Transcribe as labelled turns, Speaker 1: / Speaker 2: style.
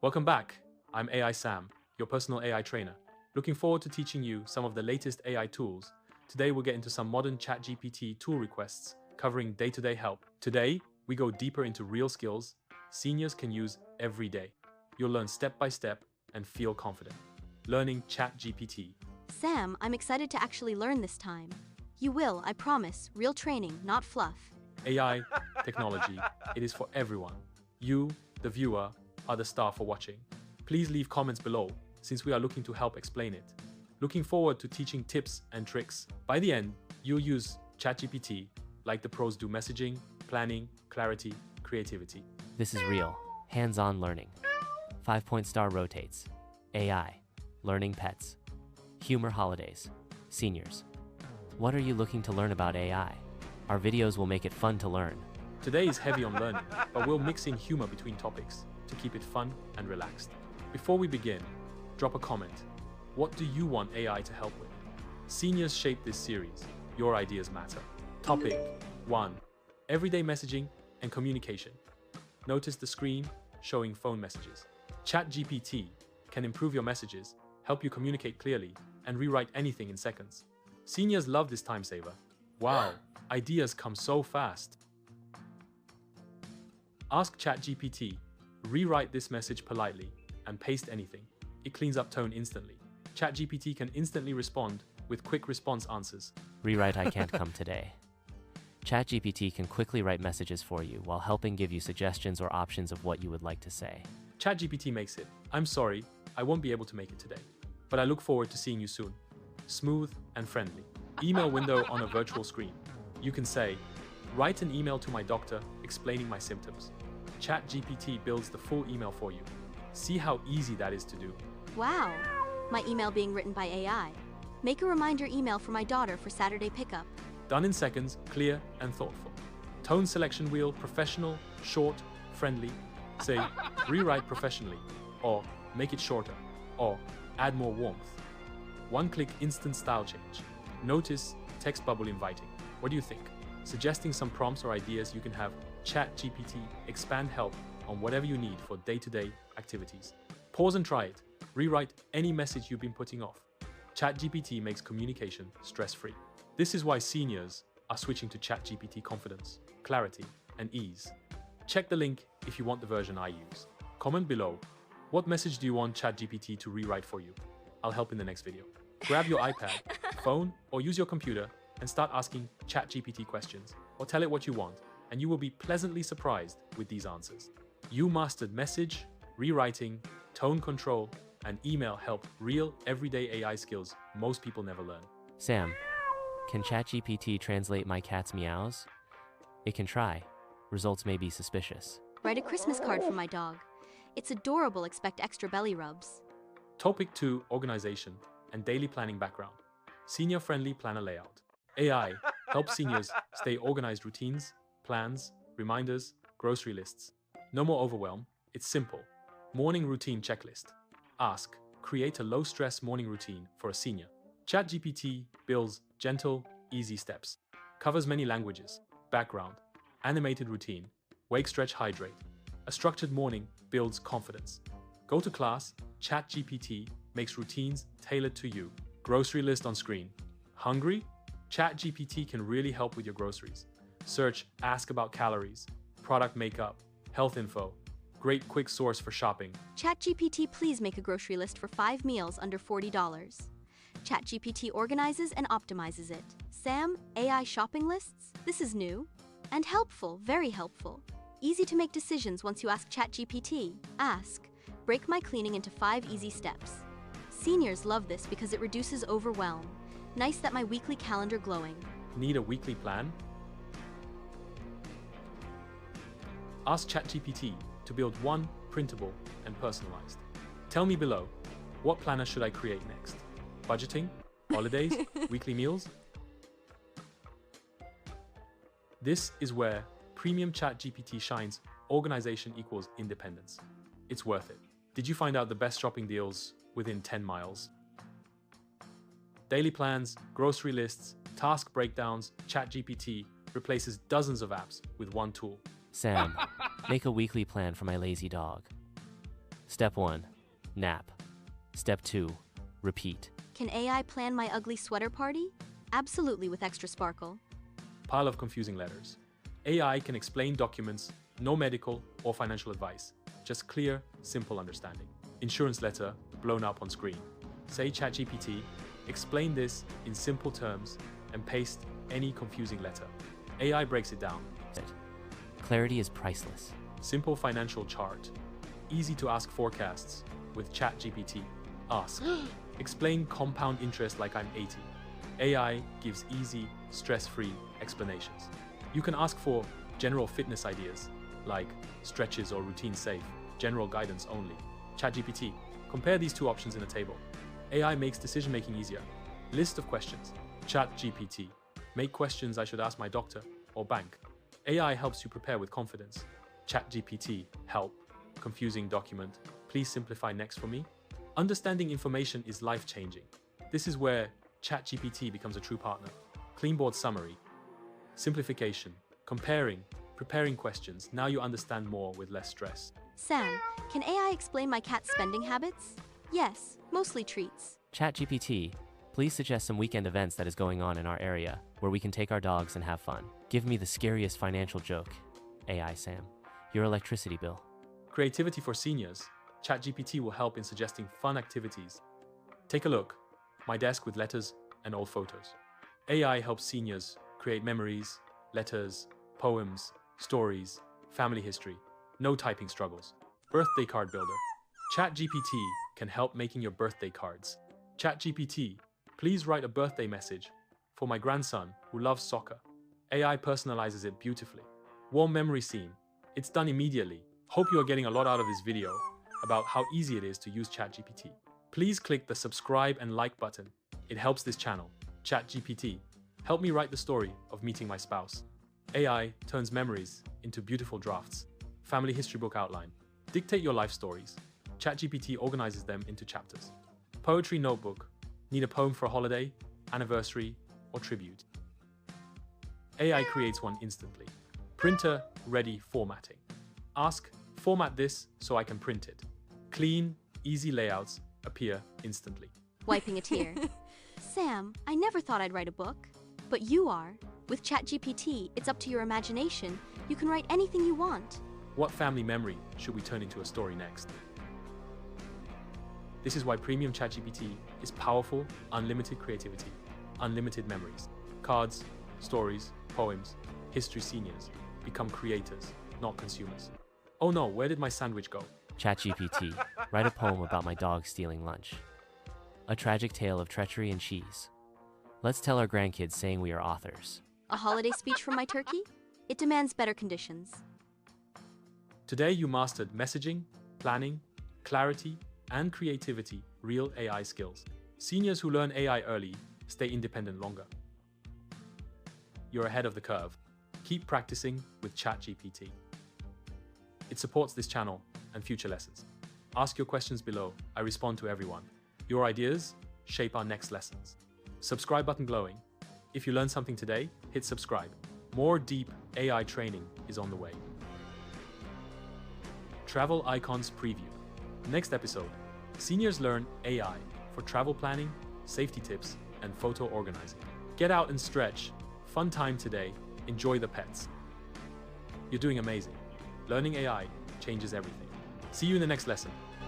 Speaker 1: Welcome back. I'm AI Sam, your personal AI trainer. Looking forward to teaching you some of the latest AI tools. Today we'll get into some modern ChatGPT tool requests covering day-to-day help. Today, we go deeper into real skills seniors can use every day. You'll learn step by step and feel confident. Learning ChatGPT.
Speaker 2: Sam, I'm excited to actually learn this time. You will, I promise. Real training, not fluff.
Speaker 1: AI, technology, it is for everyone. You, the viewer, are the star for watching. Please leave comments below, since we are looking to help explain it. Looking forward to teaching tips and tricks. By the end, you'll use ChatGPT like the pros do messaging, planning, clarity, creativity.
Speaker 3: This is real, hands-on learning. 5-point star rotates. AI, learning pets. Humor holidays. Seniors. What are you looking to learn about AI? Our videos will make it fun to learn.
Speaker 1: Today is heavy on learning, but we'll mix in humor between topics to keep it fun and relaxed. Before we begin, drop a comment. What do you want AI to help with? Seniors shape this series. Your ideas matter. Topic 1. Everyday messaging and communication. Notice the screen showing phone messages. ChatGPT can improve your messages, help you communicate clearly, and rewrite anything in seconds. Seniors love this time saver. Wow, ideas come so fast. Ask ChatGPT, rewrite this message politely, and paste anything. It cleans up tone instantly. ChatGPT can instantly respond with quick response answers.
Speaker 3: Rewrite I can't come today. ChatGPT can quickly write messages for you while helping give you suggestions or options of what you would like to say.
Speaker 1: ChatGPT makes it. I'm sorry, I won't be able to make it today, but I look forward to seeing you soon. Smooth and friendly. Email window on a virtual screen. You can say, write an email to my doctor explaining my symptoms. ChatGPT builds the full email for you. See how easy that is to do.
Speaker 2: Wow, my email being written by AI. Make a reminder email for my daughter for Saturday pickup.
Speaker 1: Done in seconds, clear and thoughtful. Tone selection wheel, professional, short, friendly. Say, rewrite professionally, or make it shorter, or add more warmth. One-click instant style change. Notice text bubble inviting. What do you think? Suggesting some prompts or ideas, you can have ChatGPT expand help on whatever you need for day-to-day activities. Pause and try it. Rewrite any message you've been putting off. ChatGPT makes communication stress-free. This is why seniors are switching to ChatGPT confidence, clarity, and ease. Check the link if you want the version I use. Comment below. What message do you want ChatGPT to rewrite for you? I'll help in the next video. Grab your iPad, phone, or use your computer and start asking ChatGPT questions, or tell it what you want, and you will be pleasantly surprised with these answers. You mastered message, rewriting, tone control, and email help, real everyday AI skills most people never learn.
Speaker 3: Sam, can ChatGPT translate my cat's meows? It can try. Results may be suspicious.
Speaker 2: Write a Christmas card for my dog. It's adorable, expect extra belly rubs.
Speaker 1: Topic 2. Organization and daily planning background. Senior-friendly planner layout. AI helps seniors stay organized. Routines, plans, reminders, grocery lists. No more overwhelm. It's simple. Morning routine checklist. Ask, create a low-stress morning routine for a senior. ChatGPT builds gentle, easy steps. Covers many languages. Background. Animated routine. Wake, stretch, hydrate. A structured morning builds confidence. Go to class. ChatGPT makes routines tailored to you. Grocery list on screen. Hungry? ChatGPT can really help with your groceries. Search, ask about calories, product makeup, health info. Great quick source for shopping.
Speaker 2: ChatGPT, please make a grocery list for 5 meals under $40. ChatGPT organizes and optimizes it. Sam, AI shopping lists? This is new and helpful, very helpful. Easy to make decisions once you ask ChatGPT. Ask, break my cleaning into 5 easy steps. Seniors love this because it reduces overwhelm. Nice that my weekly calendar glowing.
Speaker 1: Need a weekly plan? Ask ChatGPT to build one printable and personalized. Tell me below, what planner should I create next? Budgeting? Holidays? Weekly meals? This is where premium ChatGPT shines. Organization equals independence. It's worth it. Did you find out the best shopping deals within 10 miles? Daily plans, grocery lists, task breakdowns. ChatGPT replaces dozens of apps with one tool.
Speaker 3: Sam, make a weekly plan for my lazy dog. Step 1. Nap. Step 2. Repeat.
Speaker 2: Can AI plan my ugly sweater party? Absolutely, with extra sparkle.
Speaker 1: Pile of confusing letters. AI can explain documents, no medical or financial advice, just clear, simple understanding. Insurance letter blown up on screen. Say ChatGPT, explain this in simple terms and paste any confusing letter. AI breaks it down.
Speaker 3: Clarity is priceless.
Speaker 1: Simple financial chart. Easy to ask forecasts with ChatGPT. Ask. Explain compound interest like I'm 80. AI gives easy, stress-free explanations. You can ask for general fitness ideas like stretches or routine safe, general guidance only. ChatGPT. Compare these two options in a table. AI makes decision-making easier. List of questions. ChatGPT. Make questions I should ask my doctor or bank. AI helps you prepare with confidence. ChatGPT. Help. Confusing document. Please simplify next for me. Understanding information is life-changing. This is where ChatGPT becomes a true partner. Clean board summary. Simplification. Comparing. Preparing questions. Now you understand more with less stress.
Speaker 2: Sam, can AI explain my cat's spending habits? Yes, mostly treats.
Speaker 3: ChatGPT, please suggest some weekend events that is going on in our area where we can take our dogs and have fun. Give me the scariest financial joke. AI Sam, your electricity bill.
Speaker 1: Creativity for seniors. ChatGPT will help in suggesting fun activities. Take a look. My desk with letters and old photos. AI helps seniors create memories, letters, poems, stories, family history. No typing struggles. Birthday card builder. ChatGPT can help making your birthday cards. ChatGPT, please write a birthday message for my grandson who loves soccer. AI personalizes it beautifully. Warm memory scene. It's done immediately. Hope you are getting a lot out of this video about how easy it is to use ChatGPT. Please click the subscribe and like button. It helps this channel. ChatGPT, help me write the story of meeting my spouse. AI turns memories into beautiful drafts. Family history book outline. Dictate your life stories. ChatGPT organizes them into chapters. Poetry notebook. Need a poem for a holiday, anniversary, or tribute. AI creates one instantly. Printer ready formatting. Ask, format this so I can print it. Clean, easy layouts appear instantly.
Speaker 2: Wiping a tear. Sam, I never thought I'd write a book. But you are. With ChatGPT, it's up to your imagination. You can write anything you want.
Speaker 1: What family memory should we turn into a story next? This is why premium ChatGPT is powerful, unlimited creativity, unlimited memories. Cards, stories, poems, history seniors become creators, not consumers. Oh no, where did my sandwich go?
Speaker 3: ChatGPT, write a poem about my dog stealing lunch. A tragic tale of treachery and cheese. Let's tell our grandkids saying we are authors.
Speaker 2: A holiday speech from my turkey? It demands better conditions.
Speaker 1: Today you mastered messaging, planning, clarity, and creativity, real AI skills. Seniors who learn AI early stay independent longer. You're ahead of the curve. Keep practicing with ChatGPT. It supports this channel and future lessons. Ask your questions below. I respond to everyone. Your ideas shape our next lessons. Subscribe button glowing. If you learned something today, hit subscribe. More deep AI training is on the way. Travel Icons Preview. Next episode, seniors learn AI for travel planning, safety tips, and photo organizing. Get out and stretch. Fun time today. Enjoy the pets. You're doing amazing. Learning AI changes everything. See you in the next lesson.